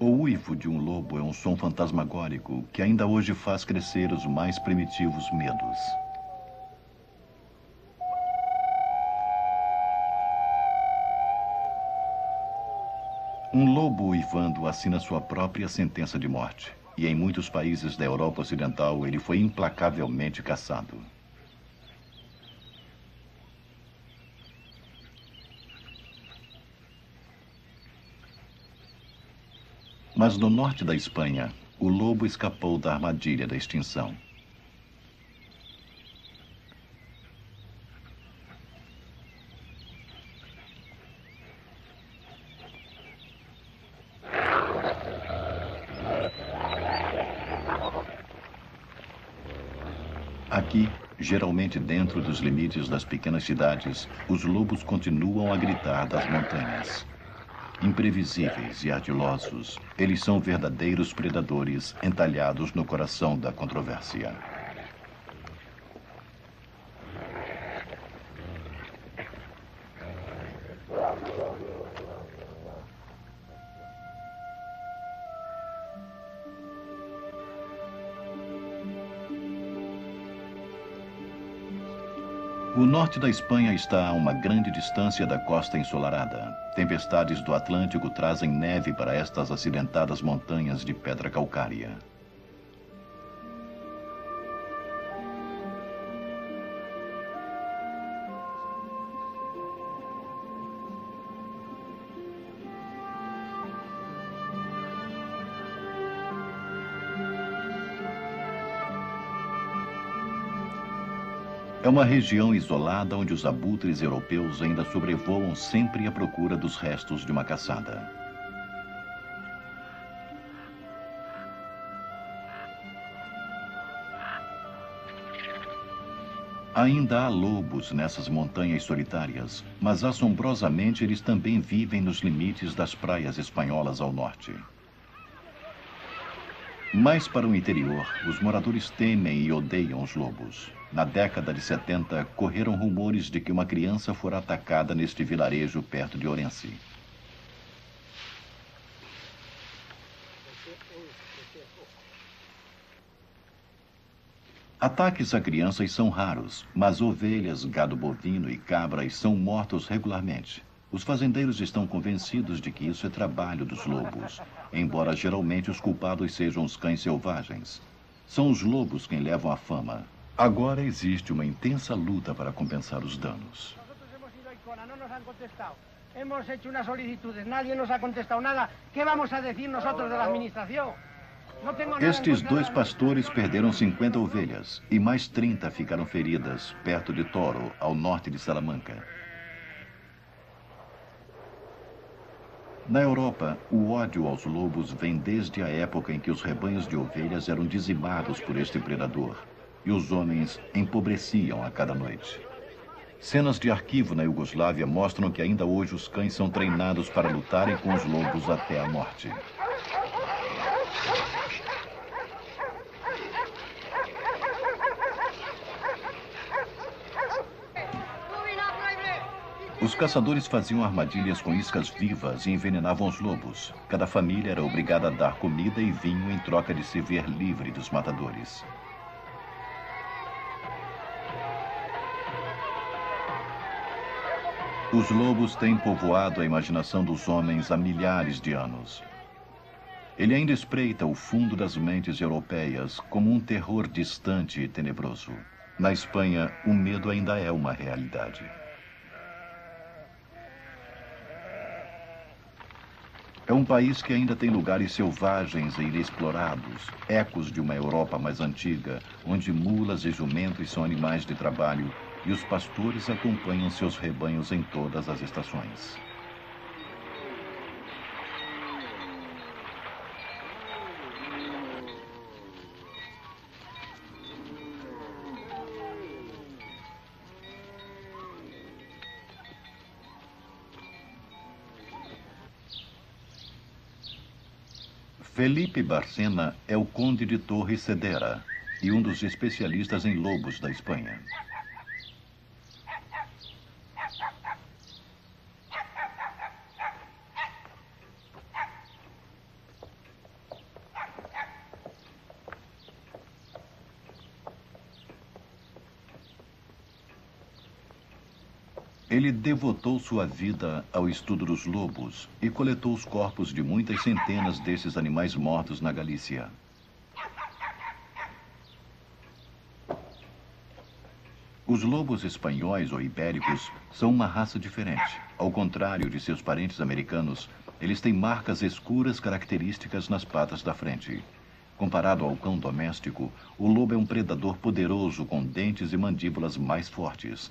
O uivo de um lobo é um som fantasmagórico que ainda hoje faz crescer os mais primitivos medos. Um lobo uivando assina sua própria sentença de morte. E em muitos países da Europa Ocidental ele foi implacavelmente caçado. Mas no norte da Espanha, o lobo escapou da armadilha da extinção. Aqui, geralmente dentro dos limites das pequenas cidades, os lobos continuam a gritar das montanhas. Imprevisíveis e ardilosos, eles são verdadeiros predadores entalhados no coração da controvérsia. O norte da Espanha está a uma grande distância da costa ensolarada. Tempestades do Atlântico trazem neve para estas acidentadas montanhas de pedra calcária. É uma região isolada onde os abutres europeus ainda sobrevoam sempre à procura dos restos de uma caçada. Ainda há lobos nessas montanhas solitárias, mas assombrosamente eles também vivem nos limites das praias espanholas ao norte. Mais para o interior, os moradores temem e odeiam os lobos. Na década de 70, correram rumores de que uma criança fora atacada neste vilarejo perto de Orense. Ataques a crianças são raros, mas ovelhas, gado bovino e cabras são mortos regularmente. Os fazendeiros estão convencidos de que isso é trabalho dos lobos, embora geralmente os culpados sejam os cães selvagens. São os lobos quem levam a fama. Agora existe uma intensa luta para compensar os danos. Hemos hecho unas solicitudes, nadie nos ha contestado nada. ¿Qué vamos a decir nosotros de la administración? Estes dois pastores perderam 50 ovelhas e mais 30 ficaram feridas perto de Toro, ao norte de Salamanca. Na Europa, o ódio aos lobos vem desde a época em que os rebanhos de ovelhas eram dizimados por este predador e os homens empobreciam a cada noite. Cenas de arquivo na Iugoslávia mostram que ainda hoje os cães são treinados para lutarem com os lobos até a morte. Os caçadores faziam armadilhas com iscas vivas e envenenavam os lobos. Cada família era obrigada a dar comida e vinho em troca de se ver livre dos matadores. Os lobos têm povoado a imaginação dos homens há milhares de anos. Ele ainda espreita o fundo das mentes europeias como um terror distante e tenebroso. Na Espanha, o medo ainda é uma realidade. É um país que ainda tem lugares selvagens e inexplorados, ecos de uma Europa mais antiga, onde mulas e jumentos são animais de trabalho e os pastores acompanham seus rebanhos em todas as estações. Felipe Barcena é o conde de Torre Cedera e um dos especialistas em lobos da Espanha. Ele devotou sua vida ao estudo dos lobos e coletou os corpos de muitas centenas desses animais mortos na Galícia. Os lobos espanhóis ou ibéricos são uma raça diferente. Ao contrário de seus parentes americanos, eles têm marcas escuras características nas patas da frente. Comparado ao cão doméstico, o lobo é um predador poderoso com dentes e mandíbulas mais fortes.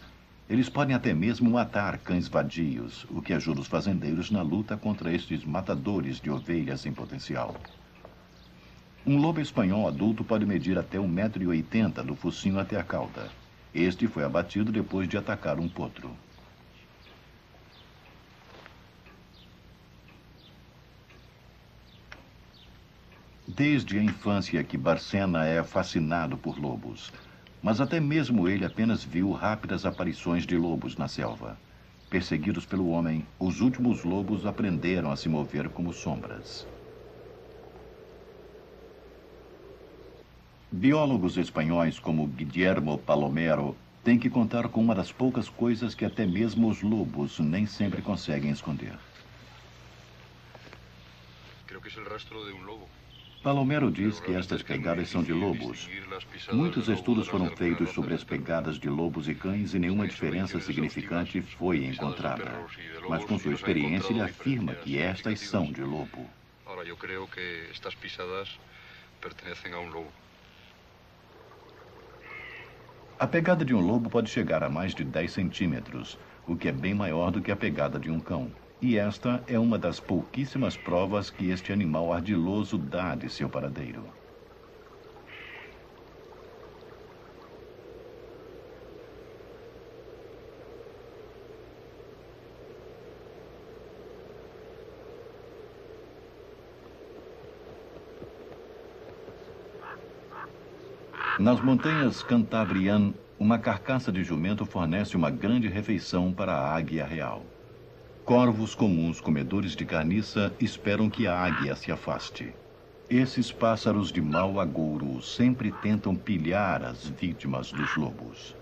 Eles podem até mesmo matar cães vadios, o que ajuda os fazendeiros na luta contra estes matadores de ovelhas em potencial. Um lobo espanhol adulto pode medir até 1,80 m do focinho até a cauda. Este foi abatido depois de atacar um potro. Desde a infância que Barcena é fascinado por lobos. Mas até mesmo ele apenas viu rápidas aparições de lobos na selva. Perseguidos pelo homem, os últimos lobos aprenderam a se mover como sombras. Biólogos espanhóis como Guillermo Palomero têm que contar com uma das poucas coisas que até mesmo os lobos nem sempre conseguem esconder. Creo que es el rastro de un lobo. Palomero diz que estas pegadas são de lobos. Muitos estudos foram feitos sobre as pegadas de lobos e cães e nenhuma diferença significante foi encontrada. Mas com sua experiência ele afirma que estas são de lobo. Ahora, yo creo que estas pisadas pertenecen a un lobo. A pegada de um lobo pode chegar a mais de 10 centímetros, o que é bem maior do que a pegada de um cão. E esta é uma das pouquíssimas provas que este animal ardiloso dá de seu paradeiro. Nas montanhas Cantabrian, uma carcaça de jumento fornece uma grande refeição para a águia real. Corvos comuns comedores de carniça esperam que a águia se afaste. Esses pássaros de mau agouro sempre tentam pilhar as vítimas dos lobos.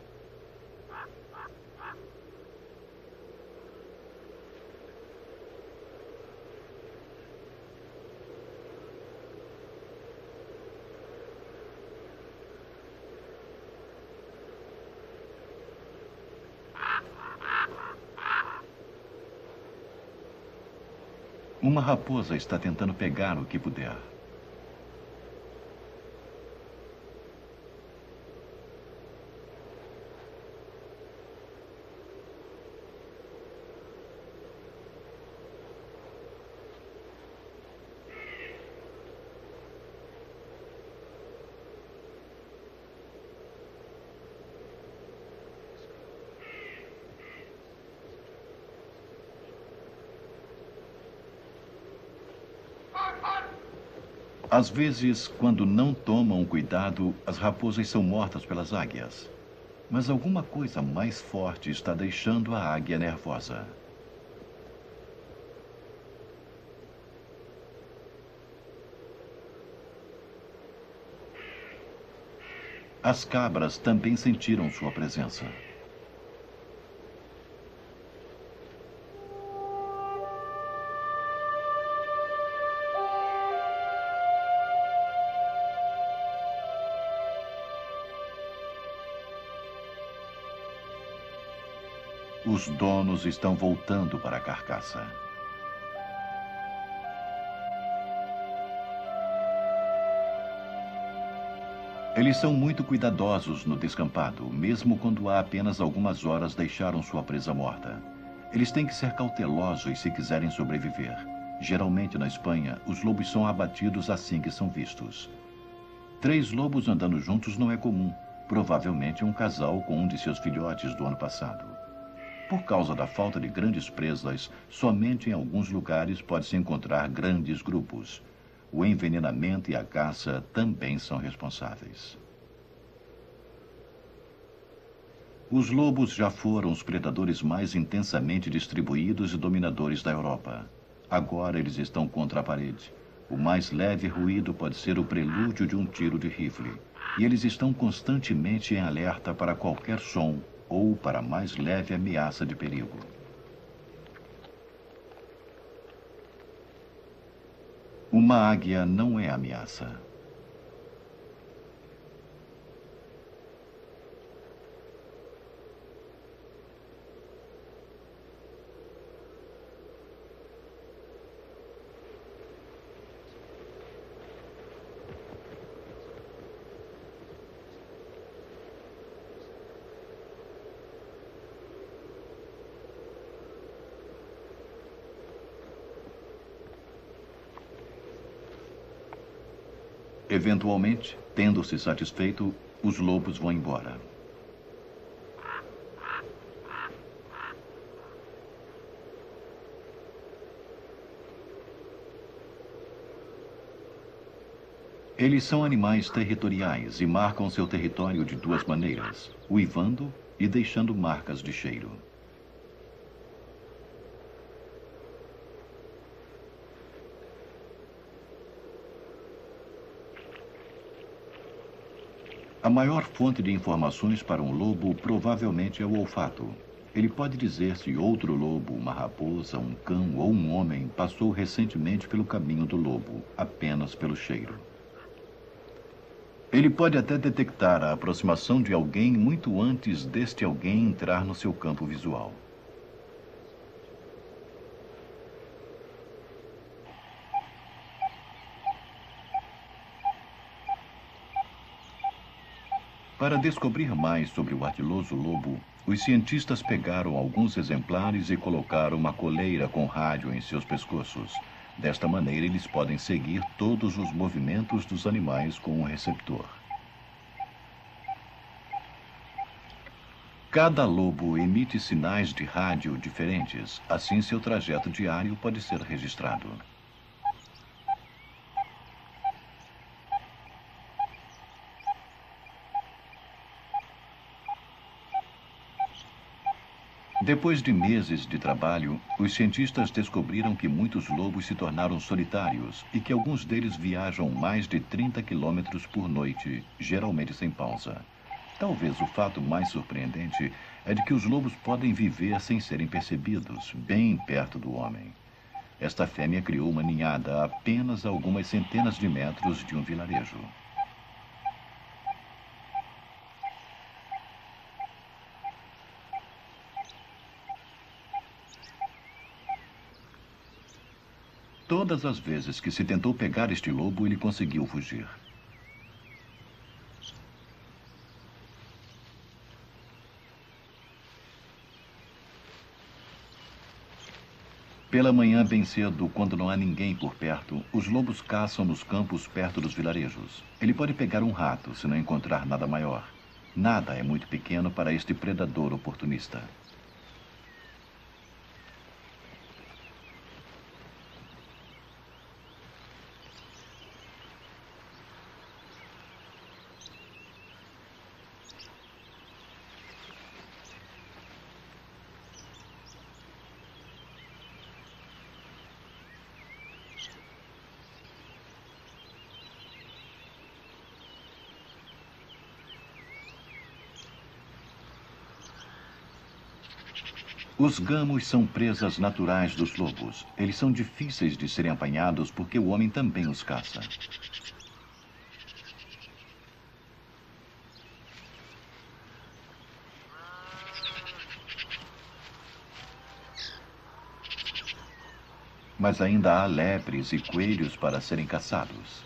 Uma raposa está tentando pegar o que puder. Às vezes, quando não tomam cuidado, as raposas são mortas pelas águias. Mas alguma coisa mais forte está deixando a águia nervosa. As cabras também sentiram sua presença. Os donos estão voltando para a carcaça. Eles são muito cuidadosos no descampado, mesmo quando há apenas algumas horas deixaram sua presa morta. Eles têm que ser cautelosos se quiserem sobreviver. Geralmente, na Espanha, os lobos são abatidos assim que são vistos. 3 lobos andando juntos não é comum. Provavelmente um casal com um de seus filhotes do ano passado. Por causa da falta de grandes presas, somente em alguns lugares pode-se encontrar grandes grupos. O envenenamento e a caça também são responsáveis. Os lobos já foram os predadores mais intensamente distribuídos e dominadores da Europa. Agora eles estão contra a parede. O mais leve ruído pode ser o prelúdio de um tiro de rifle. E eles estão constantemente em alerta para qualquer som ou para a mais leve ameaça de perigo. Uma águia não é ameaça. Eventualmente, tendo-se satisfeito, os lobos vão embora. Eles são animais territoriais e marcam seu território de duas maneiras, uivando e deixando marcas de cheiro. A maior fonte de informações para um lobo provavelmente é o olfato. Ele pode dizer se outro lobo, uma raposa, um cão ou um homem passou recentemente pelo caminho do lobo, apenas pelo cheiro. Ele pode até detectar a aproximação de alguém muito antes deste alguém entrar no seu campo visual. Para descobrir mais sobre o ardiloso lobo, os cientistas pegaram alguns exemplares e colocaram uma coleira com rádio em seus pescoços. Desta maneira, eles podem seguir todos os movimentos dos animais com um receptor. Cada lobo emite sinais de rádio diferentes, assim seu trajeto diário pode ser registrado. Depois de meses de trabalho, os cientistas descobriram que muitos lobos se tornaram solitários e que alguns deles viajam mais de 30 quilômetros por noite, geralmente sem pausa. Talvez o fato mais surpreendente é de que os lobos podem viver sem serem percebidos, bem perto do homem. Esta fêmea criou uma ninhada a apenas algumas centenas de metros de um vilarejo. Todas as vezes que se tentou pegar este lobo, ele conseguiu fugir. Pela manhã bem cedo, quando não há ninguém por perto, os lobos caçam nos campos perto dos vilarejos. Ele pode pegar um rato se não encontrar nada maior. Nada é muito pequeno para este predador oportunista. Os gamos são presas naturais dos lobos. Eles são difíceis de serem apanhados porque o homem também os caça. Mas ainda há lebres e coelhos para serem caçados.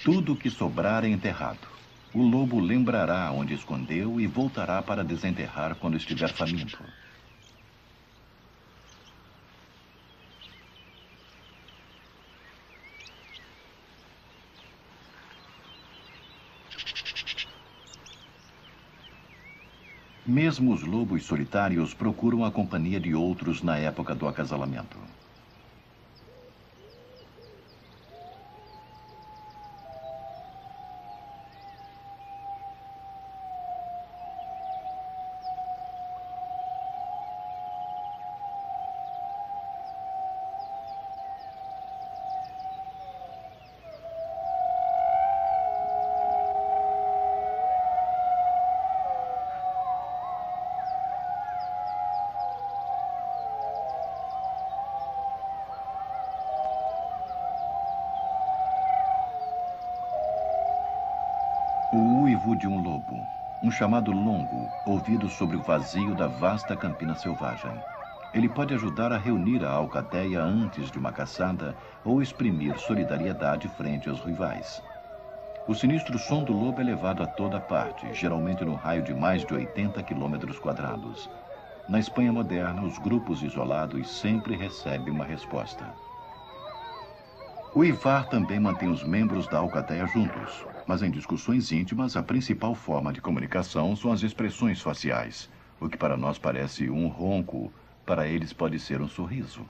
Tudo o que sobrar é enterrado. O lobo lembrará onde escondeu e voltará para desenterrar quando estiver faminto. Mesmo os lobos solitários procuram a companhia de outros na época do acasalamento. O uivo de um lobo, um chamado longo, ouvido sobre o vazio da vasta campina selvagem. Ele pode ajudar a reunir a alcateia antes de uma caçada ou exprimir solidariedade frente aos rivais. O sinistro som do lobo é levado a toda parte, geralmente no raio de mais de 80 quilômetros quadrados. Na Espanha moderna, os grupos isolados sempre recebem uma resposta. O uivar também mantém os membros da alcateia juntos, mas em discussões íntimas, a principal forma de comunicação são as expressões faciais. O que para nós parece um ronco, para eles pode ser um sorriso.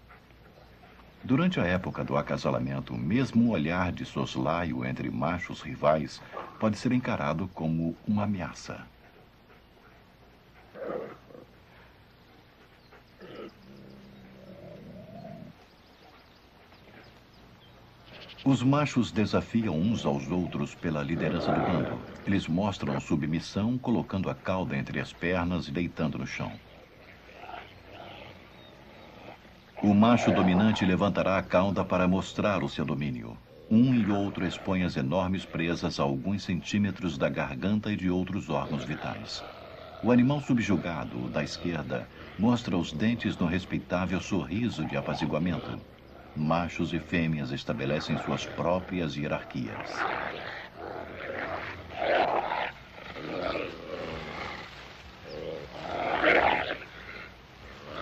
Durante a época do acasalamento, mesmo um olhar de soslaio entre machos rivais pode ser encarado como uma ameaça. Os machos desafiam uns aos outros pela liderança do bando. Eles mostram submissão, colocando a cauda entre as pernas e deitando no chão. O macho dominante levantará a cauda para mostrar o seu domínio. Um e outro expõem as enormes presas a alguns centímetros da garganta e de outros órgãos vitais. O animal subjugado, da esquerda, mostra os dentes no respeitável sorriso de apaziguamento. Machos e fêmeas estabelecem suas próprias hierarquias.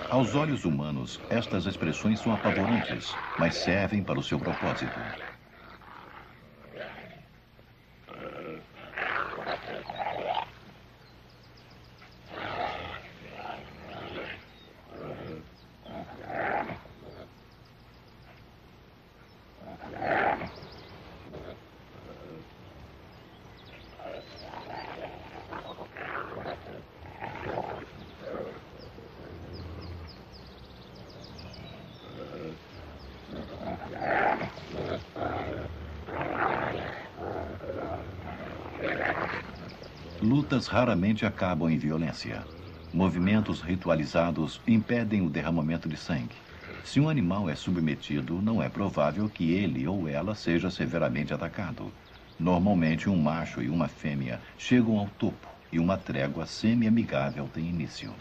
Aos olhos humanos, estas expressões são apavorantes, mas servem para o seu propósito. Lutas raramente acabam em violência. Movimentos ritualizados impedem o derramamento de sangue. Se um animal é submetido, não é provável que ele ou ela seja severamente atacado. Normalmente, um macho e uma fêmea chegam ao topo e uma trégua semi-amigável tem início.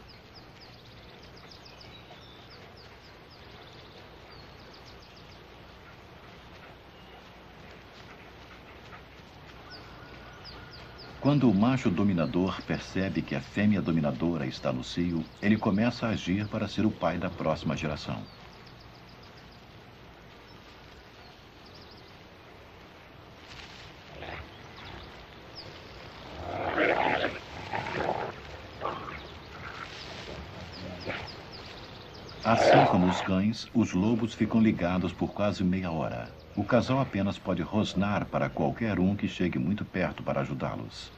Quando o macho dominador percebe que a fêmea dominadora está no cio, ele começa a agir para ser o pai da próxima geração. Assim como os cães, os lobos ficam ligados por quase meia hora. O casal apenas pode rosnar para qualquer um que chegue muito perto para ajudá-los.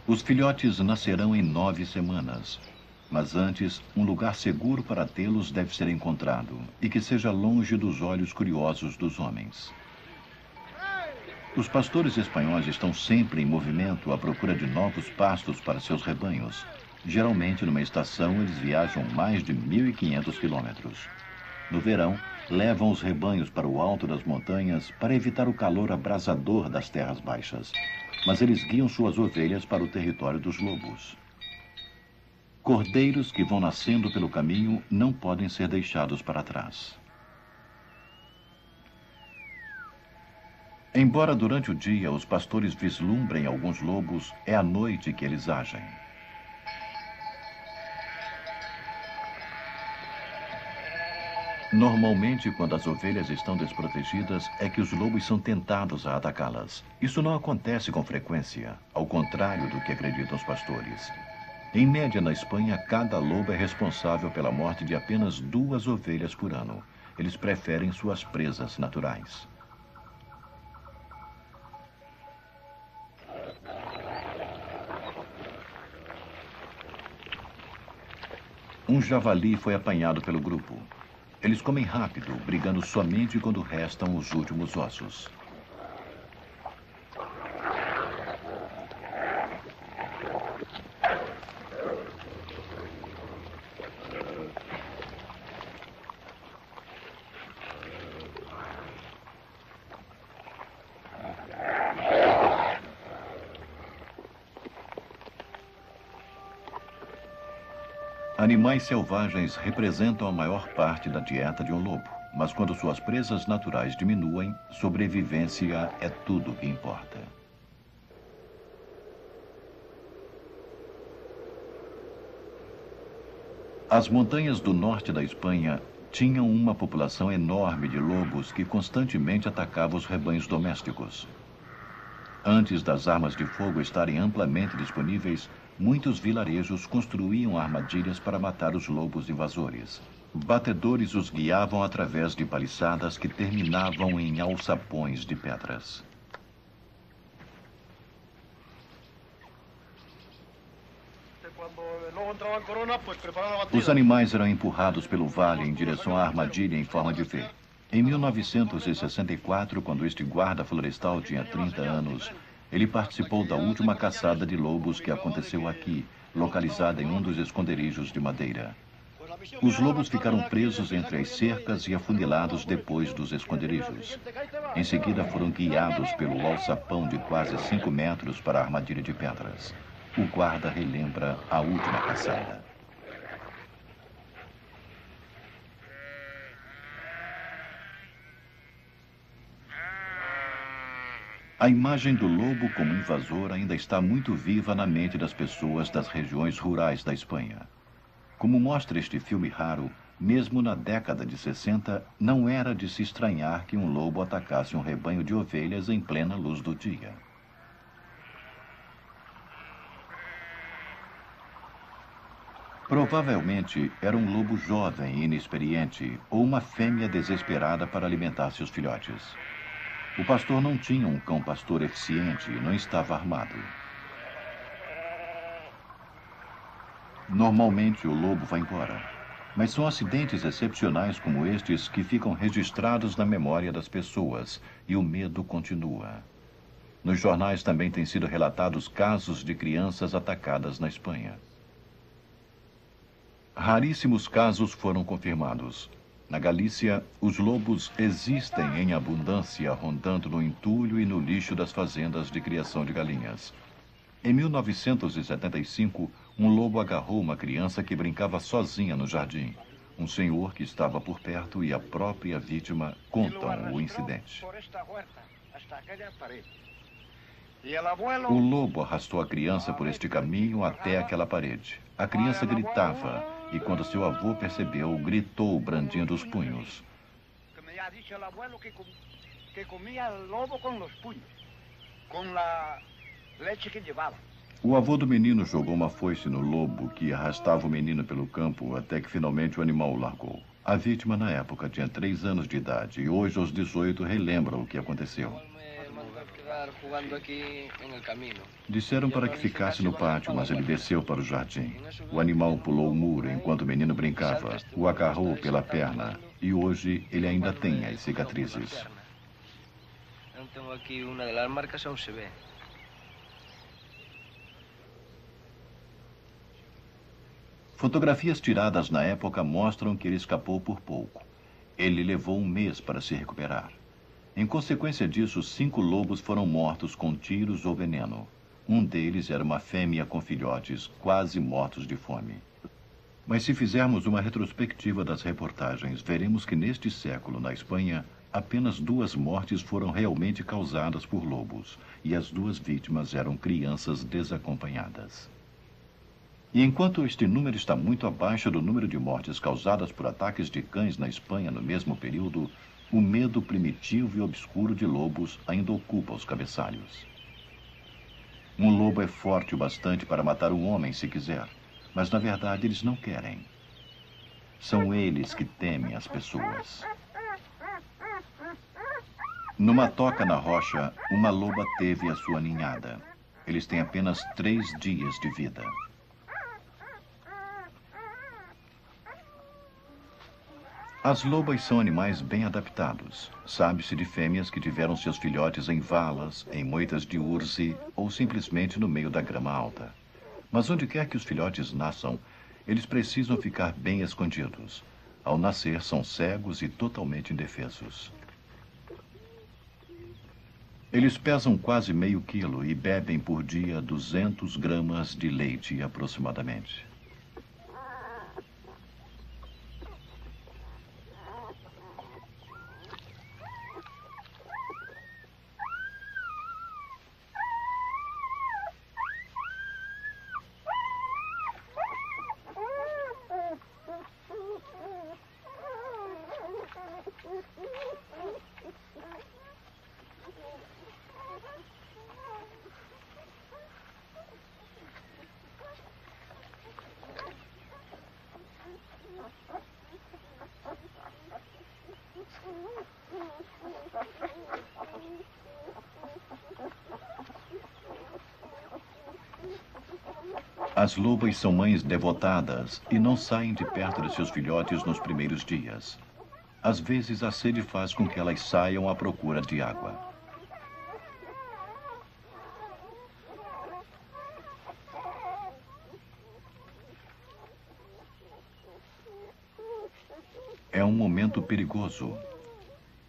Os filhotes nascerão em 9 semanas. Mas antes, um lugar seguro para tê-los deve ser encontrado e que seja longe dos olhos curiosos dos homens. Os pastores espanhóis estão sempre em movimento à procura de novos pastos para seus rebanhos. Geralmente, numa estação, eles viajam mais de 1.500 quilômetros. No verão, levam os rebanhos para o alto das montanhas para evitar o calor abrasador das terras baixas. Mas eles guiam suas ovelhas para o território dos lobos. Cordeiros que vão nascendo pelo caminho não podem ser deixados para trás. Embora durante o dia os pastores vislumbrem alguns lobos, é à noite que eles agem. Normalmente, quando as ovelhas estão desprotegidas, é que os lobos são tentados a atacá-las. Isso não acontece com frequência, ao contrário do que acreditam os pastores. Em média, na Espanha, cada lobo é responsável pela morte de apenas 2 ovelhas por ano. Eles preferem suas presas naturais. Um javali foi apanhado pelo grupo. Eles comem rápido, brigando somente quando restam os últimos ossos. Animais selvagens representam a maior parte da dieta de um lobo, mas quando suas presas naturais diminuem, sobrevivência é tudo o que importa. As montanhas do norte da Espanha tinham uma população enorme de lobos que constantemente atacavam os rebanhos domésticos. Antes das armas de fogo estarem amplamente disponíveis, muitos vilarejos construíam armadilhas para matar os lobos invasores. Batedores os guiavam através de paliçadas que terminavam em alçapões de pedras. Os animais eram empurrados pelo vale em direção à armadilha em forma de V. Em 1964, quando este guarda florestal tinha 30 anos, ele participou da última caçada de lobos que aconteceu aqui, localizada em um dos esconderijos de madeira. Os lobos ficaram presos entre as cercas e afunilados depois dos esconderijos. Em seguida, foram guiados pelo alçapão de quase 5 metros para a armadilha de pedras. O guarda relembra a última caçada. A imagem do lobo como invasor ainda está muito viva na mente das pessoas das regiões rurais da Espanha. Como mostra este filme raro, mesmo na década de 60, não era de se estranhar que um lobo atacasse um rebanho de ovelhas em plena luz do dia. Provavelmente era um lobo jovem e inexperiente ou uma fêmea desesperada para alimentar seus filhotes. O pastor não tinha um cão-pastor eficiente e não estava armado. Normalmente o lobo vai embora, mas são acidentes excepcionais como estes que ficam registrados na memória das pessoas e o medo continua. Nos jornais também têm sido relatados casos de crianças atacadas na Espanha. Raríssimos casos foram confirmados. Na Galícia, os lobos existem em abundância, rondando no entulho e no lixo das fazendas de criação de galinhas. Em 1975, um lobo agarrou uma criança que brincava sozinha no jardim. Um senhor que estava por perto e a própria vítima contam o incidente. O lobo arrastou a criança por este caminho até aquela parede. A criança gritava e, quando seu avô percebeu, gritou brandindo os punhos. O avô do menino jogou uma foice no lobo que arrastava o menino pelo campo até que finalmente o animal o largou. A vítima, na época, tinha 3 anos de idade e hoje, aos 18, relembra o que aconteceu. Disseram para que ficasse no pátio, mas ele desceu para o jardim. O animal pulou o muro enquanto o menino brincava, o agarrou pela perna e hoje ele ainda tem as cicatrizes. Tenho aqui uma das marcas, aún se vê. Fotografias tiradas na época mostram que ele escapou por pouco. Ele levou um mês para se recuperar. Em consequência disso, 5 lobos foram mortos com tiros ou veneno. Um deles era uma fêmea com filhotes, quase mortos de fome. Mas se fizermos uma retrospectiva das reportagens, veremos que neste século, na Espanha, apenas 2 mortes foram realmente causadas por lobos, e as 2 vítimas eram crianças desacompanhadas. E enquanto este número está muito abaixo do número de mortes causadas por ataques de cães na Espanha no mesmo período, o medo primitivo e obscuro de lobos ainda ocupa os cabeçalhos. Um lobo é forte o bastante para matar um homem se quiser, mas na verdade eles não querem. São eles que temem as pessoas. Numa toca na rocha, uma loba teve a sua ninhada. Eles têm apenas 3 dias de vida. As lobas são animais bem adaptados. Sabe-se de fêmeas que tiveram seus filhotes em valas, em moitas de urze ou simplesmente no meio da grama alta. Mas onde quer que os filhotes nasçam, eles precisam ficar bem escondidos. Ao nascer, são cegos e totalmente indefesos. Eles pesam quase meio quilo e bebem por dia 200 gramas de leite aproximadamente. As lobas são mães devotadas e não saem de perto de seus filhotes nos primeiros dias. Às vezes, a sede faz com que elas saiam à procura de água. É um momento perigoso.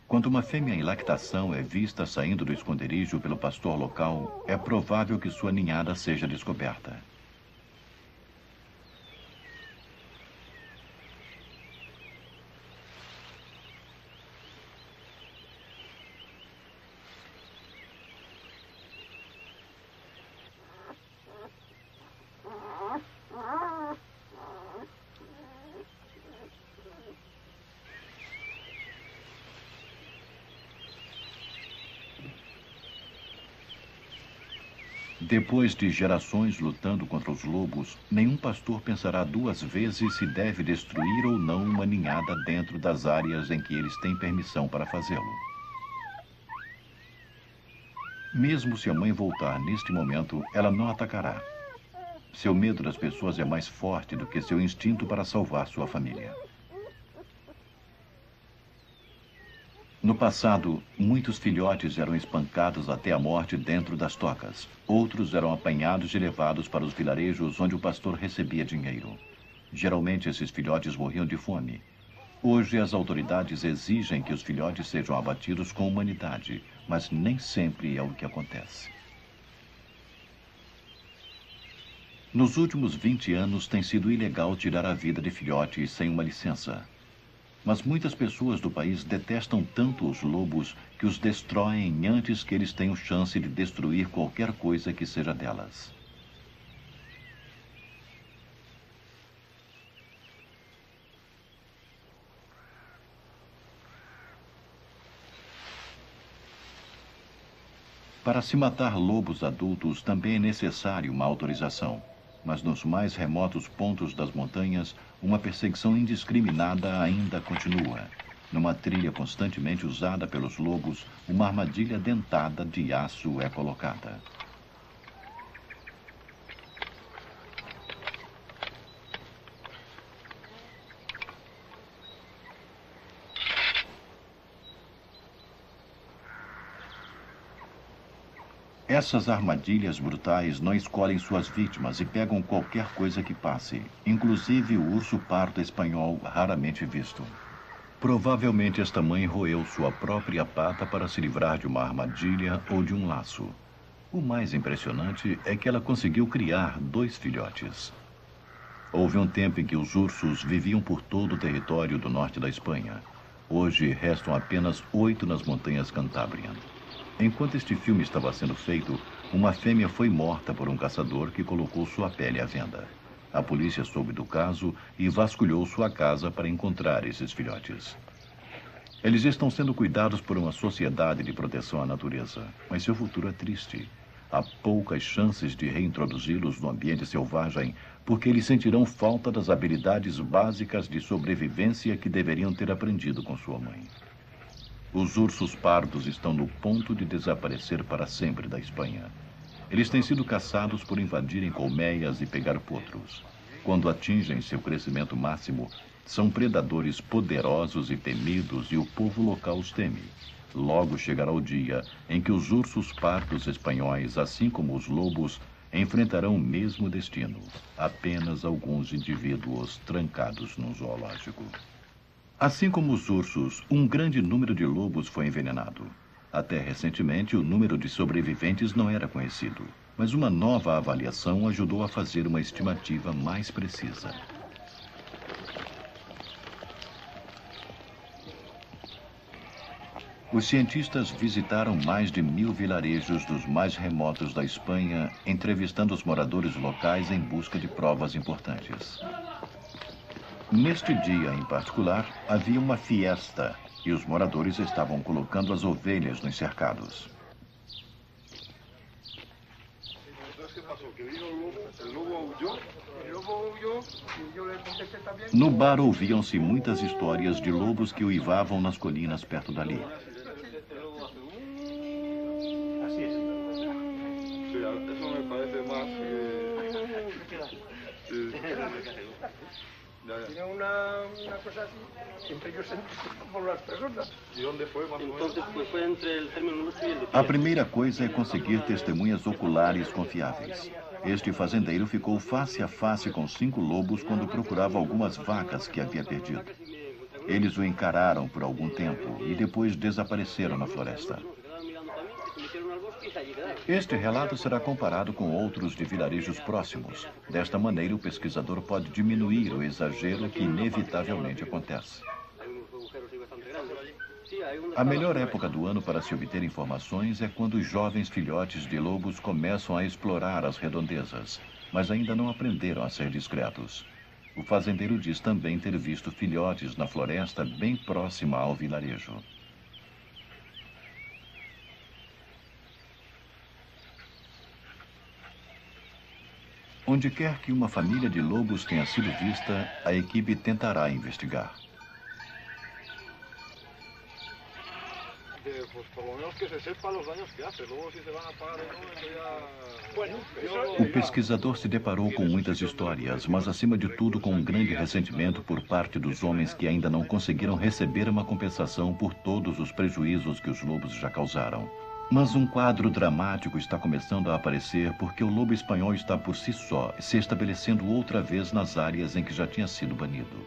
Quando uma fêmea em lactação é vista saindo do esconderijo pelo pastor local, é provável que sua ninhada seja descoberta. Depois de gerações lutando contra os lobos, nenhum pastor pensará 2 vezes se deve destruir ou não uma ninhada dentro das áreas em que eles têm permissão para fazê-lo. Mesmo se a mãe voltar neste momento, ela não atacará. Seu medo das pessoas é mais forte do que seu instinto para salvar sua família. No passado, muitos filhotes eram espancados até a morte dentro das tocas. Outros eram apanhados e levados para os vilarejos onde o pastor recebia dinheiro. Geralmente, esses filhotes morriam de fome. Hoje, as autoridades exigem que os filhotes sejam abatidos com humanidade, mas nem sempre é o que acontece. Nos últimos 20 anos, tem sido ilegal tirar a vida de filhotes sem uma licença. Mas muitas pessoas do país detestam tanto os lobos que os destroem antes que eles tenham chance de destruir qualquer coisa que seja delas. Para se matar lobos adultos também é necessário uma autorização. Mas nos mais remotos pontos das montanhas, uma perseguição indiscriminada ainda continua. Numa trilha constantemente usada pelos lobos, uma armadilha dentada de aço é colocada. Essas armadilhas brutais não escolhem suas vítimas e pegam qualquer coisa que passe, inclusive o urso pardo espanhol raramente visto. Provavelmente esta mãe roeu sua própria pata para se livrar de uma armadilha ou de um laço. O mais impressionante é que ela conseguiu criar 2 filhotes. Houve um tempo em que os ursos viviam por todo o território do norte da Espanha. Hoje restam apenas 8 nas montanhas Cantabrian. Enquanto este filme estava sendo feito, uma fêmea foi morta por um caçador que colocou sua pele à venda. A polícia soube do caso e vasculhou sua casa para encontrar esses filhotes. Eles estão sendo cuidados por uma sociedade de proteção à natureza, mas seu futuro é triste. Há poucas chances de reintroduzi-los no ambiente selvagem, porque eles sentirão falta das habilidades básicas de sobrevivência que deveriam ter aprendido com sua mãe. Os ursos pardos estão no ponto de desaparecer para sempre da Espanha. Eles têm sido caçados por invadirem colmeias e pegar potros. Quando atingem seu crescimento máximo, são predadores poderosos e temidos e o povo local os teme. Logo chegará o dia em que os ursos pardos espanhóis, assim como os lobos, enfrentarão o mesmo destino. Apenas alguns indivíduos trancados num zoológico. Assim como os ursos, um grande número de lobos foi envenenado. Até recentemente, o número de sobreviventes não era conhecido, mas uma nova avaliação ajudou a fazer uma estimativa mais precisa. Os cientistas visitaram mais de 1000 vilarejos dos mais remotos da Espanha, entrevistando os moradores locais em busca de provas importantes. Neste dia em particular, havia uma fiesta e os moradores estavam colocando as ovelhas nos cercados. No bar ouviam-se muitas histórias de lobos que uivavam nas colinas perto dali. Tiene una cosa así, siempre ellos se interesan por las personas. ¿Y dónde fue más o menos? Entonces, pues fue entre el término nuestro y el de A primeira coisa é conseguir testemunhas oculares confiáveis. Este fazendeiro ficou face a face com 5 lobos quando procurava algumas vacas que havia perdido. Eles o encararam por algum tempo e depois desapareceram na floresta. Este relato será comparado com outros de vilarejos próximos. Desta maneira, o pesquisador pode diminuir o exagero que inevitavelmente acontece. A melhor época do ano para se obter informações é quando os jovens filhotes de lobos começam a explorar as redondezas, mas ainda não aprenderam a ser discretos. O fazendeiro diz também ter visto filhotes na floresta bem próxima ao vilarejo. Onde quer que uma família de lobos tenha sido vista, a equipe tentará investigar. O pesquisador se deparou com muitas histórias, mas acima de tudo com um grande ressentimento por parte dos homens que ainda não conseguiram receber uma compensação por todos os prejuízos que os lobos já causaram. Mas um quadro dramático está começando a aparecer porque o lobo espanhol está por si só, se estabelecendo outra vez nas áreas em que já tinha sido banido.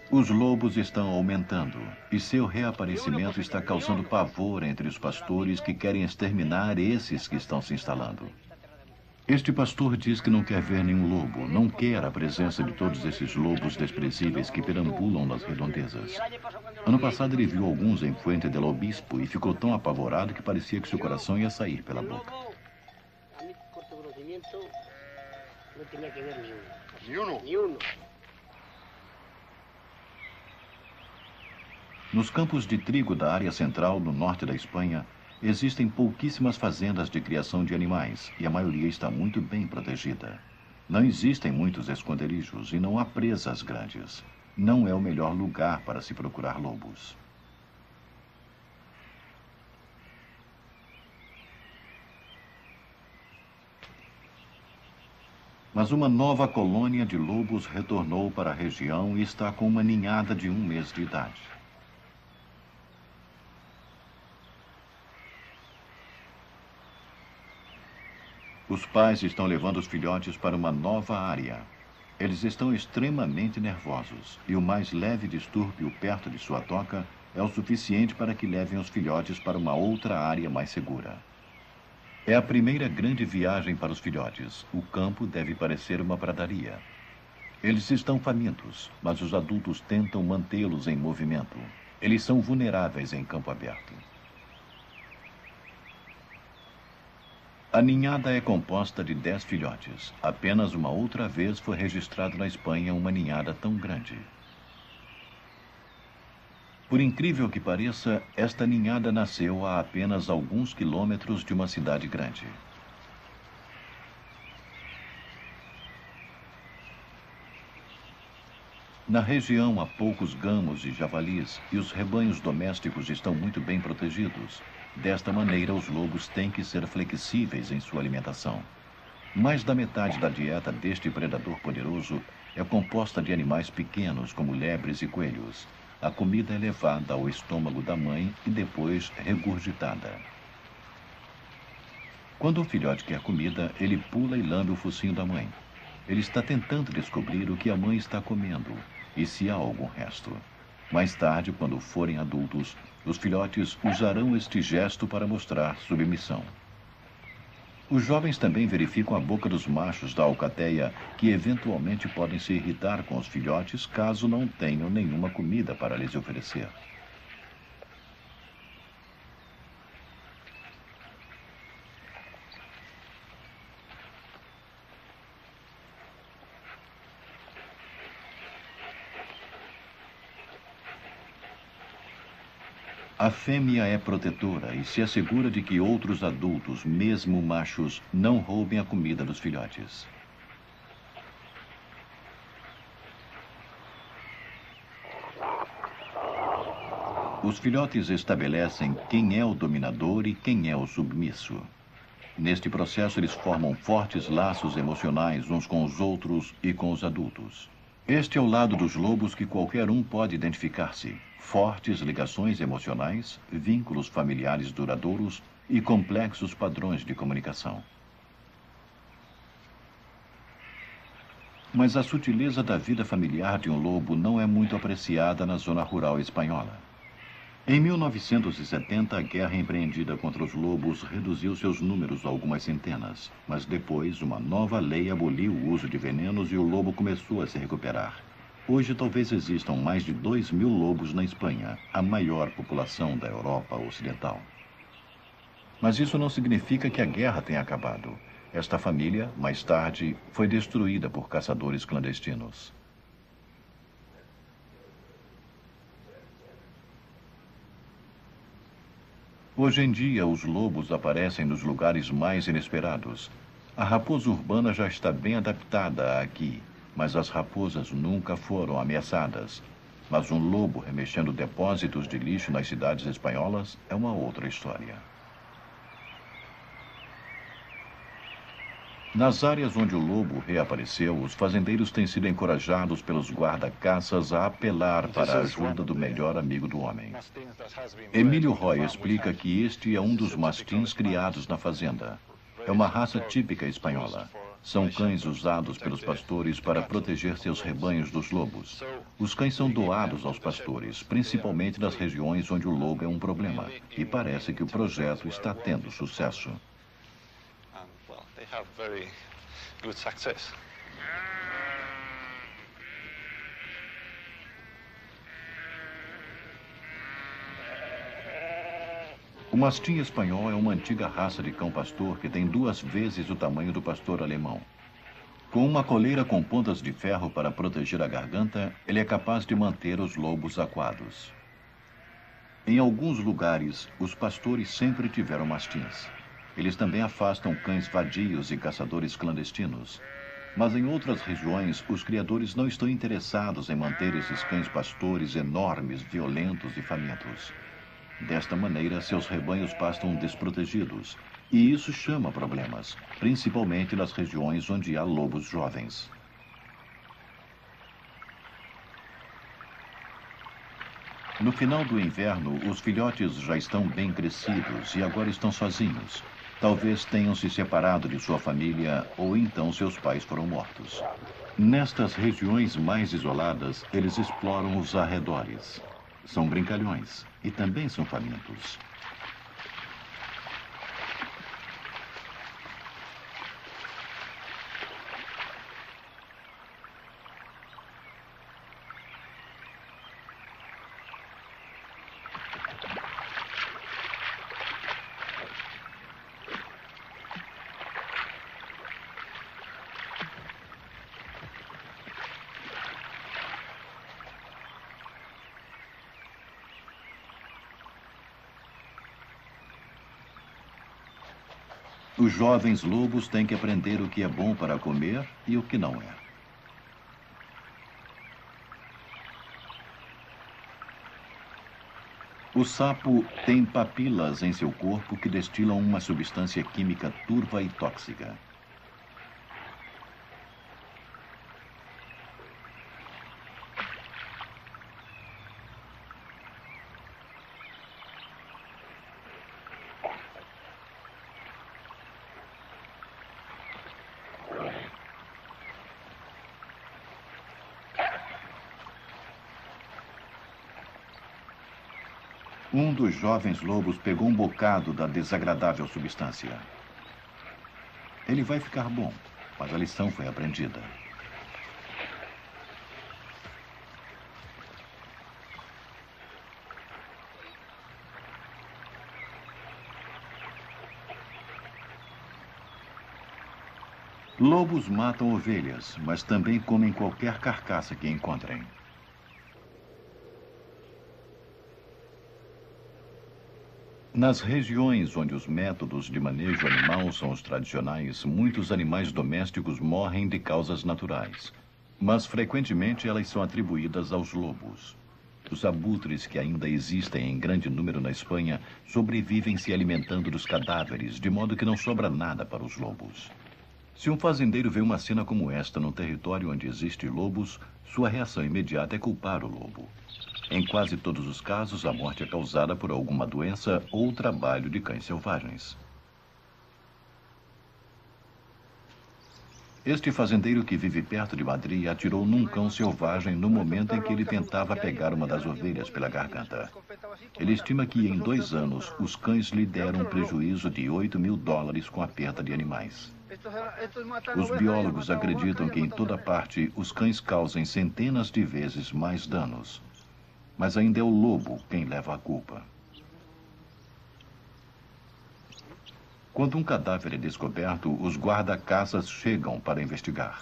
Os lobos estão aumentando e seu reaparecimento está causando pavor entre os pastores que querem exterminar esses que estão se instalando. Este pastor diz que não quer ver nenhum lobo, não quer a presença de todos esses lobos desprezíveis que perambulam nas redondezas. Ano passado ele viu alguns em Fuente del Obispo e ficou tão apavorado que parecia que seu coração ia sair pela boca. Nos campos de trigo da área central, no norte da Espanha, existem pouquíssimas fazendas de criação de animais e a maioria está muito bem protegida. Não existem muitos esconderijos e não há presas grandes. Não é o melhor lugar para se procurar lobos. Mas uma nova colônia de lobos retornou para a região e está com uma ninhada de 1 mês de idade. Os pais estão levando os filhotes para uma nova área. Eles estão extremamente nervosos e o mais leve distúrbio perto de sua toca é o suficiente para que levem os filhotes para uma outra área mais segura. É a primeira grande viagem para os filhotes. O campo deve parecer uma pradaria. Eles estão famintos, mas os adultos tentam mantê-los em movimento. Eles são vulneráveis em campo aberto. A ninhada é composta de 10 filhotes. Apenas uma outra vez foi registrado na Espanha uma ninhada tão grande. Por incrível que pareça, esta ninhada nasceu a apenas alguns quilômetros de uma cidade grande. Na região há poucos gamos e javalis e os rebanhos domésticos estão muito bem protegidos. Desta maneira, os lobos têm que ser flexíveis em sua alimentação. Mais da metade da dieta deste predador poderoso é composta de animais pequenos, como lebres e coelhos. A comida é levada ao estômago da mãe e depois regurgitada. Quando o filhote quer comida, ele pula e lambe o focinho da mãe. Ele está tentando descobrir o que a mãe está comendo e se há algum resto. Mais tarde, quando forem adultos, os filhotes usarão este gesto para mostrar submissão. Os jovens também verificam a boca dos machos da alcateia, que eventualmente podem se irritar com os filhotes caso não tenham nenhuma comida para lhes oferecer. A fêmea é protetora e se assegura de que outros adultos, mesmo machos, não roubem a comida dos filhotes. Os filhotes estabelecem quem é o dominador e quem é o submisso. Neste processo, eles formam fortes laços emocionais uns com os outros e com os adultos. Este é o lado dos lobos que qualquer um pode identificar-se. Fortes ligações emocionais, vínculos familiares duradouros e complexos padrões de comunicação. Mas a sutileza da vida familiar de um lobo não é muito apreciada na zona rural espanhola. Em 1970, a guerra empreendida contra os lobos reduziu seus números a algumas centenas, mas depois uma nova lei aboliu o uso de venenos e o lobo começou a se recuperar. Hoje talvez existam mais de 2.000 lobos na Espanha, a maior população da Europa Ocidental. Mas isso não significa que a guerra tenha acabado. Esta família, mais tarde, foi destruída por caçadores clandestinos. Hoje em dia, os lobos aparecem nos lugares mais inesperados. A raposa urbana já está bem adaptada aqui, mas as raposas nunca foram ameaçadas. Mas um lobo remexendo depósitos de lixo nas cidades espanholas é uma outra história. Nas áreas onde o lobo reapareceu, os fazendeiros têm sido encorajados pelos guarda-caças a apelar para a ajuda do melhor amigo do homem. Emílio Roy explica que este é um dos mastins criados na fazenda. É uma raça típica espanhola. São cães usados pelos pastores para proteger seus rebanhos dos lobos. Os cães são doados aos pastores, principalmente nas regiões onde o lobo é um problema. E parece que o projeto está tendo sucesso. Have very good success. O mastim espanhol é uma antiga raça de cão-pastor que tem 2 vezes o tamanho do pastor alemão. Com uma coleira com pontas de ferro para proteger a garganta, ele é capaz de manter os lobos acuados. Em alguns lugares, os pastores sempre tiveram mastins. Eles também afastam cães vadios e caçadores clandestinos. Mas em outras regiões, os criadores não estão interessados em manter esses cães pastores enormes, violentos e famintos. Desta maneira, seus rebanhos pastam desprotegidos. E isso chama problemas, principalmente nas regiões onde há lobos jovens. No final do inverno, os filhotes já estão bem crescidos e agora estão sozinhos. Talvez tenham se separado de sua família ou então seus pais foram mortos. Nestas regiões mais isoladas, eles exploram os arredores. São brincalhões e também são famintos. Os jovens lobos têm que aprender o que é bom para comer e o que não é. O sapo tem papilas em seu corpo que destilam uma substância química turva e tóxica. Um dos jovens lobos pegou um bocado da desagradável substância. Ele vai ficar bom, mas a lição foi aprendida. Lobos matam ovelhas, mas também comem qualquer carcaça que encontrem. Nas regiões onde os métodos de manejo animal são os tradicionais, muitos animais domésticos morrem de causas naturais. Mas, frequentemente, elas são atribuídas aos lobos. Os abutres, que ainda existem em grande número na Espanha, sobrevivem se alimentando dos cadáveres, de modo que não sobra nada para os lobos. Se um fazendeiro vê uma cena como esta num território onde existem lobos, sua reação imediata é culpar o lobo. Em quase todos os casos, a morte é causada por alguma doença ou trabalho de cães selvagens. Este fazendeiro que vive perto de Madrid atirou num cão selvagem no momento em que ele tentava pegar uma das ovelhas pela garganta. Ele estima que em 2 anos os cães lhe deram um prejuízo de $8.000 com a perda de animais. Os biólogos acreditam que em toda parte os cães causem centenas de vezes mais danos. Mas ainda é o lobo quem leva a culpa. Quando um cadáver é descoberto, os guarda-caças chegam para investigar.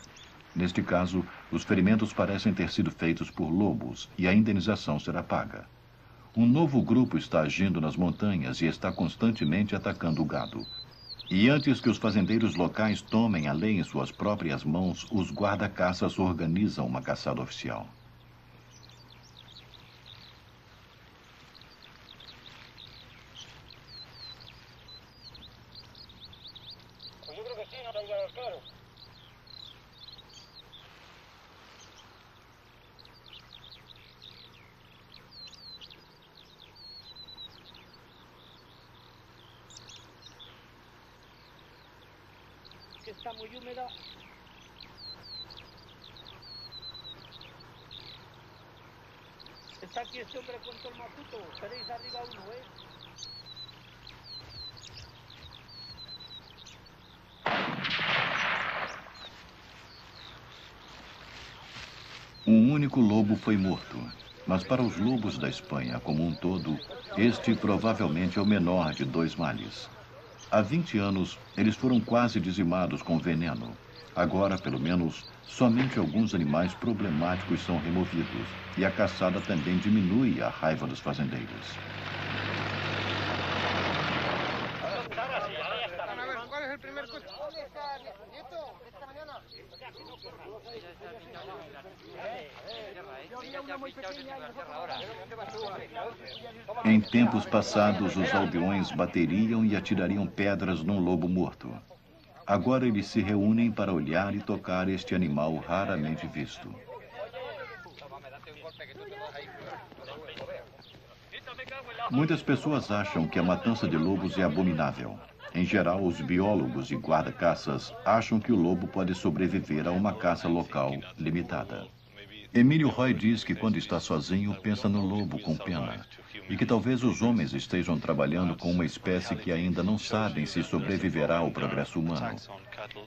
Neste caso, os ferimentos parecem ter sido feitos por lobos e a indenização será paga. Um novo grupo está agindo nas montanhas e está constantemente atacando o gado. E antes que os fazendeiros locais tomem a lei em suas próprias mãos, os guarda-caças organizam uma caçada oficial. Que está muy húmeda. Está aquí este hombre con todo el macuto. Tenéis arriba uno, ¿eh? Um único lobo foi morto, mas para os lobos da Espanha como um todo, este provavelmente é o menor de 2 males. Há 20 anos, eles foram quase dizimados com veneno. Agora, pelo menos, somente alguns animais problemáticos são removidos e a caçada também diminui a raiva dos fazendeiros. Em tempos passados, os aldeões bateriam e atirariam pedras num lobo morto. Agora eles se reúnem para olhar e tocar este animal raramente visto. Muitas pessoas acham que a matança de lobos é abominável. Em geral, os biólogos e guarda-caças acham que o lobo pode sobreviver a uma caça local limitada. Emílio Roy diz que quando está sozinho, pensa no lobo com pena, e que talvez os homens estejam trabalhando com uma espécie que ainda não sabem se sobreviverá ao progresso humano.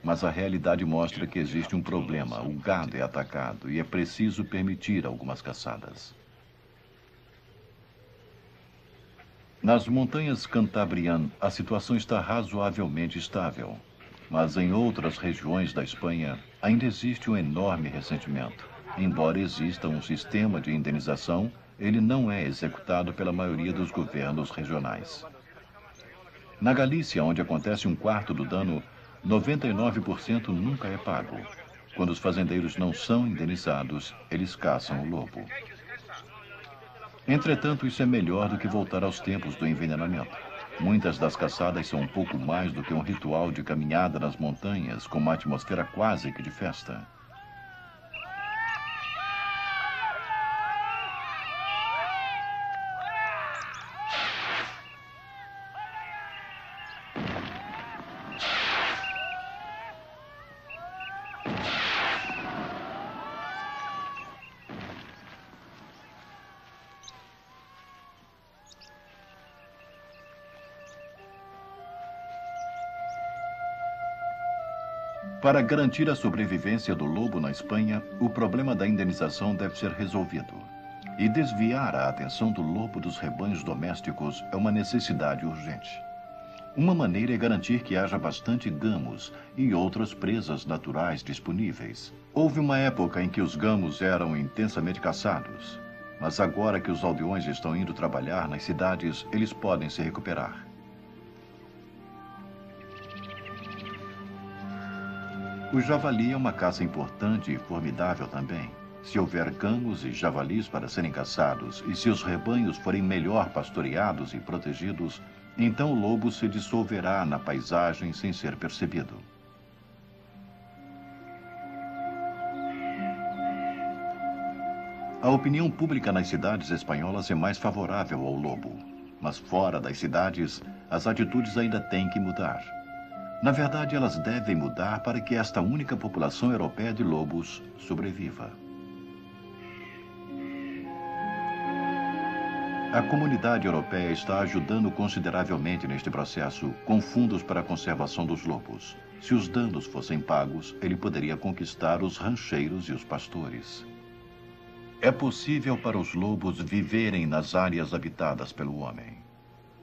Mas a realidade mostra que existe um problema: o gado é atacado e é preciso permitir algumas caçadas. Nas montanhas Cantabrian, a situação está razoavelmente estável, mas em outras regiões da Espanha ainda existe um enorme ressentimento. Embora exista um sistema de indenização, ele não é executado pela maioria dos governos regionais. Na Galícia, onde acontece um quarto do dano, 99% nunca é pago. Quando os fazendeiros não são indenizados, eles caçam o lobo. Entretanto, isso é melhor do que voltar aos tempos do envenenamento. Muitas das caçadas são um pouco mais do que um ritual de caminhada nas montanhas, com uma atmosfera quase que de festa. Para garantir a sobrevivência do lobo na Espanha, o problema da indenização deve ser resolvido. E desviar a atenção do lobo dos rebanhos domésticos é uma necessidade urgente. Uma maneira é garantir que haja bastante gamos e outras presas naturais disponíveis. Houve uma época em que os gamos eram intensamente caçados, mas agora que os aldeões estão indo trabalhar nas cidades, eles podem se recuperar. O javali é uma caça importante e formidável também. Se houver gamos e javalis para serem caçados e se os rebanhos forem melhor pastoreados e protegidos, então o lobo se dissolverá na paisagem sem ser percebido. A opinião pública nas cidades espanholas é mais favorável ao lobo, mas fora das cidades, as atitudes ainda têm que mudar. Na verdade, elas devem mudar para que esta única população europeia de lobos sobreviva. A comunidade europeia está ajudando consideravelmente neste processo com fundos para a conservação dos lobos. Se os danos fossem pagos, ele poderia conquistar os rancheiros e os pastores. É possível para os lobos viverem nas áreas habitadas pelo homem.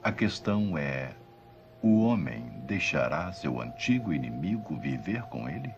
A questão é: o homem deixará seu antigo inimigo viver com ele?